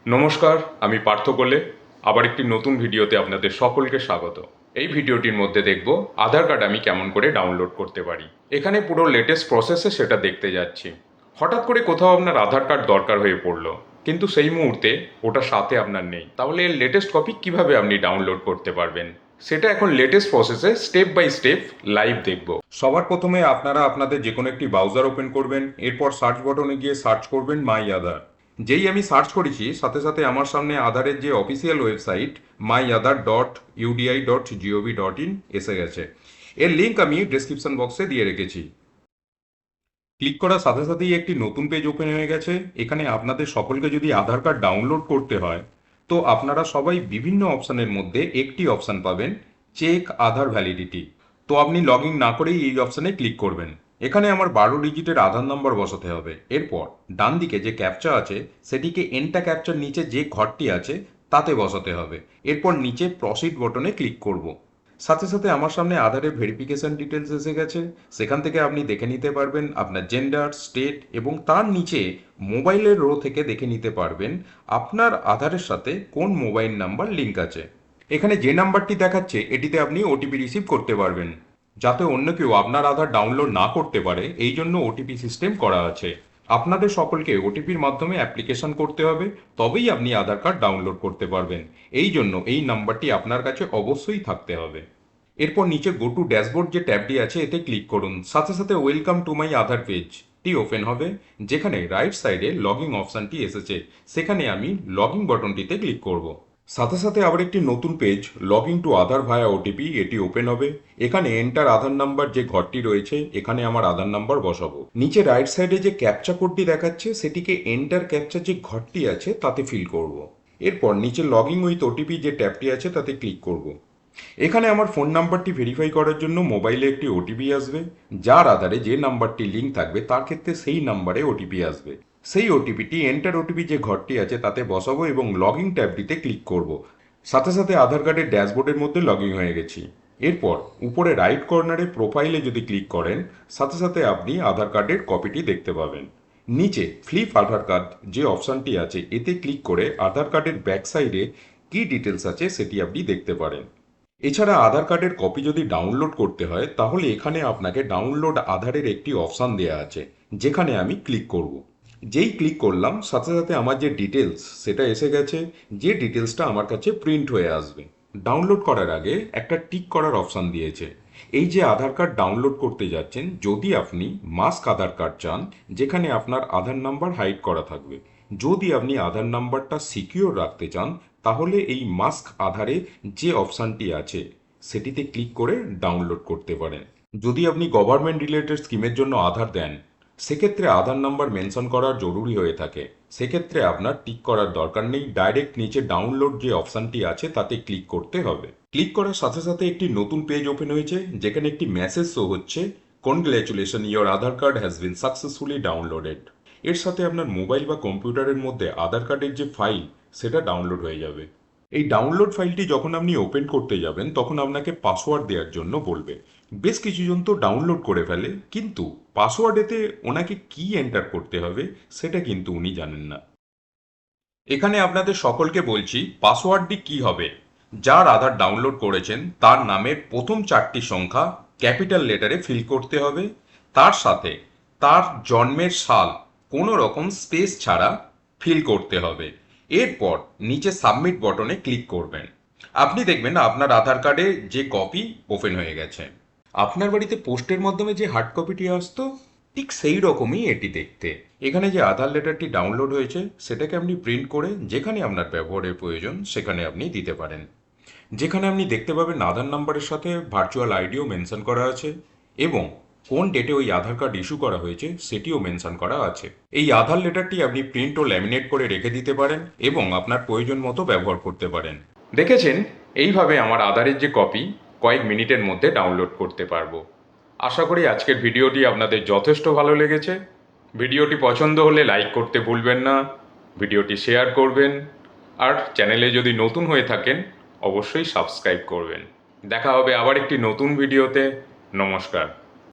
নমস্কার, আমি পার্থ কোলে। আবার একটি নতুন ভিডিওতে আপনাদের সকলকে স্বাগত। এই ভিডিওটির মধ্যে দেখব আধার কার্ড আমি কেমন করে ডাউনলোড করতে পারি। এখানে পুরো লেটেস্ট প্রসেসে সেটা দেখতে যাচ্ছি। হঠাৎ করে কোথাও আপনার আধার কার্ড দরকার হয়ে পড়লো, কিন্তু সেই মুহূর্তে ওটা সাথে আপনার নেই, তাহলে এর লেটেস্ট কপি কিভাবে আপনি ডাউনলোড করতে পারবেন সেটা এখন লেটেস্ট প্রসেসে স্টেপ বাই স্টেপ লাইভ দেখব। সবার প্রথমে আপনারা আপনাদের যে কোনো একটি ব্রাউজার ওপেন করবেন, এরপর সার্চ বটনে গিয়ে সার্চ করবেন মাই আধার। যেই আমি সার্চ করেছি সাথে সাথে আমার সামনে আধারের যে অফিসিয়াল ওয়েবসাইট myaadhar.udi.gov.in এসে গেছে। এর লিঙ্ক আমি ডেসক্রিপশন বক্সে দিয়ে রেখেছি। ক্লিক করার সাথে সাথেই একটি নতুন পেজ ওপেন হয়ে গেছে। এখানে আপনাদের সকলকে যদি আধার কার্ড ডাউনলোড করতে হয় তো আপনারা সবাই বিভিন্ন অপশানের মধ্যে একটি অপশান পাবেন, চেক আধার ভ্যালিডিটি। তো আপনি লগ ইন না করেই এই অপশানে ক্লিক করবেন। এখানে আমার 12 ডিজিটের আধার নম্বর বসাতে হবে। এরপর ডান দিকে যে ক্যাপচা আছে সেটিকে এন্টার ক্যাপচার নিচে যে ঘরটি আছে তাতে বসাতে হবে। এরপর নিচে প্রসিড বটনে ক্লিক করব। সাথে সাথে আমার সামনে আধারের ভেরিফিকেশন ডিটেলস এসে গেছে। সেখান থেকে আপনি দেখে নিতে পারবেন আপনার জেন্ডার, স্টেট এবং তার নিচে মোবাইলের রো থেকে দেখে নিতে পারবেন আপনার আধারের সাথে কোন মোবাইল নাম্বার লিঙ্ক আছে। এখানে যে নাম্বারটি দেখাচ্ছে এটিতে আপনি ওটিপি রিসিভ করতে পারবেন, যাতে অন্য কেউ আপনার আধার ডাউনলোড না করতে পারে এই জন্য ওটিপি সিস্টেম করা আছে। আপনাদের সকলকে ওটিপির মাধ্যমে অ্যাপ্লিকেশন করতে হবে, তবেই আপনি আধার কার্ড ডাউনলোড করতে পারবেন। এই জন্য এই নাম্বারটি আপনার কাছে অবশ্যই থাকতে হবে। এরপর নিচে গো টু ড্যাশবোর্ড যে ট্যাবটি আছে এতে ক্লিক করুন। সাথে সাথে ওয়েলকাম টু মাই আধার পেজটি ওপেন হবে, যেখানে রাইট সাইডে লগইন অপশানটি এসেছে। সেখানে আমি লগইন বটনটিতে ক্লিক করব। সাথে সাথে আবার একটি নতুন পেজ লগইন টু আধার ভায়া ওটিপি এটি ওপেন হবে। এখানে এন্টার আধার নাম্বার যে ঘরটি রয়েছে এখানে আমার আধার নাম্বার বসাবো। নিচে রাইট সাইডে যে ক্যাপচা কোডটি দেখাচ্ছে সেটিকে এন্টার ক্যাপচা যে ঘরটি আছে তাতে ফিল করব। এরপর নিচে লগইন উইথ ওটিপি যে ট্যাবটি আছে তাতে ক্লিক করব। এখানে আমার ফোন নাম্বারটি ভেরিফাই করার জন্য মোবাইলে একটি ওটিপি আসবে। যার আধারে যে নাম্বারটি লিঙ্ক থাকবে তার ক্ষেত্রে সেই নাম্বারে ওটিপি আসবে। সেই ওটিপিটি এন্টার ওটিপি যে ঘরটি আছে তাতে বসাবো এবং লগইন ট্যাবটিতে ক্লিক করব। সাথে সাথে আধার কার্ডের ড্যাশবোর্ডের মধ্যে লগইন হয়ে গেছি। এরপর উপরে রাইট কর্নারে প্রোফাইলে যদি ক্লিক করেন সাথে সাথে আপনি আধার কার্ডের কপিটি দেখতে পাবেন। নিচে ফ্লিপ আধার কার্ড যে অপশানটি আছে এতে ক্লিক করে আধার কার্ডের ব্যাক সাইডে কী ডিটেলস আছে সেটি আপনি দেখতে পারেন। এছাড়া আধার কার্ডের কপি যদি ডাউনলোড করতে হয় তাহলে এখানে আপনাকে ডাউনলোড আধারের একটি অপশান দেওয়া আছে, যেখানে আমি ক্লিক করব। যেই ক্লিক করলাম সাথে সাথে আমার যে ডিটেলস সেটা এসে গেছে, যে ডিটেলসটা আমার কাছে প্রিন্ট হয়ে আসবে। ডাউনলোড করার আগে একটা টিক করার অপশান দিয়েছে। এই যে আধার কার্ড ডাউনলোড করতে যাচ্ছেন, যদি আপনি মাস্ক আধার কার্ড চান যেখানে আপনার আধার নাম্বার হাইড করা থাকবে, যদি আপনি আধার নাম্বারটা সিকিউর রাখতে চান তাহলে এই মাস্ক আধারে যে অপশানটি আছে সেটিতে ক্লিক করে ডাউনলোড করতে পারেন। যদি আপনি গভর্নমেন্ট রিলেটেড স্কিমের জন্য আধার দেন সেক্ষেত্রে আধার নাম্বার মেনশন করা জরুরি হয়ে থাকে। সেক্ষেত্রে আপনার টিক করার দরকার নেই, ডাইরেক্ট নিচে ডাউনলোড যে অপশানটি আছে তাতে ক্লিক করতে হবে। ক্লিক করার সাথে সাথে একটি নতুন পেজ ওপেন হয়েছে, যেখানে একটি মেসেজ শো হচ্ছে, congratulation your Aadhaar card has been successfully downloaded. এর সাথে আপনার মোবাইল বা কম্পিউটারের মধ্যে আধার কার্ডের যে ফাইল সেটা ডাউনলোড হয়ে যাবে। এই ডাউনলোড ফাইলটি যখন আপনি ওপেন করতে যাবেন তখন আপনাকে পাসওয়ার্ড দেওয়ার জন্য বলবে। বেশ কিছুজন তো ডাউনলোড করে ফেলে, কিন্তু পাসওয়ার্ডেতে ওনাকে কি এন্টার করতে হবে সেটা কিন্তু উনি জানেন না। এখানে আপনাদের সকলকে বলছি পাসওয়ার্ডটি কি হবে। যার আধার ডাউনলোড করেছেন তার নামের প্রথম 4টি সংখ্যা ক্যাপিটাল লেটারে ফিল করতে হবে, তার সাথে তার জন্মের সাল কোনো রকম স্পেস ছাড়া ফিল করতে হবে। এরপর নিচে সাবমিট বটনে ক্লিক করবেন। আপনি দেখবেন আপনার আধার কার্ডে যে কপি ওপেন হয়ে গেছে। আপনার বাড়িতে পোস্টের মাধ্যমে যে হার্ড কপিটি আসতো ঠিক সেই রকমই এটি দেখতে। এখানে যে আধার লেটারটি ডাউনলোড হয়েছে সেটাকে আপনি প্রিন্ট করে যেখানে আপনার ব্যবহারের প্রয়োজন সেখানে আপনি দিতে পারেন। যেখানে আপনি দেখতে পাবেন আধার নাম্বারের সাথে ভার্চুয়াল আইডিও মেনশন করা আছে এবং কোন ডেটে ওই আধার কার্ড ইস্যু করা হয়েছে সেটিও মেনশন করা আছে। এই আধার লেটারটি আপনি প্রিন্ট ও ল্যামিনেট করে রেখে দিতে পারেন এবং আপনার প্রয়োজন মতো ব্যবহার করতে পারেন। দেখেছেন, এইভাবে আমার আধারের যে কপি কয়েক মিনিটের মধ্যে ডাউনলোড করতে পারবো। আশা করি আজকের ভিডিওটি আপনাদের যথেষ্ট ভালো লেগেছে। ভিডিওটি পছন্দ হলে লাইক করতে ভুলবেন না, ভিডিওটি শেয়ার করবেন, আর চ্যানেলে যদি নতুন হয়ে থাকেন অবশ্যই সাবস্ক্রাইব করবেন। দেখা হবে আবার একটি নতুন ভিডিওতে। নমস্কার।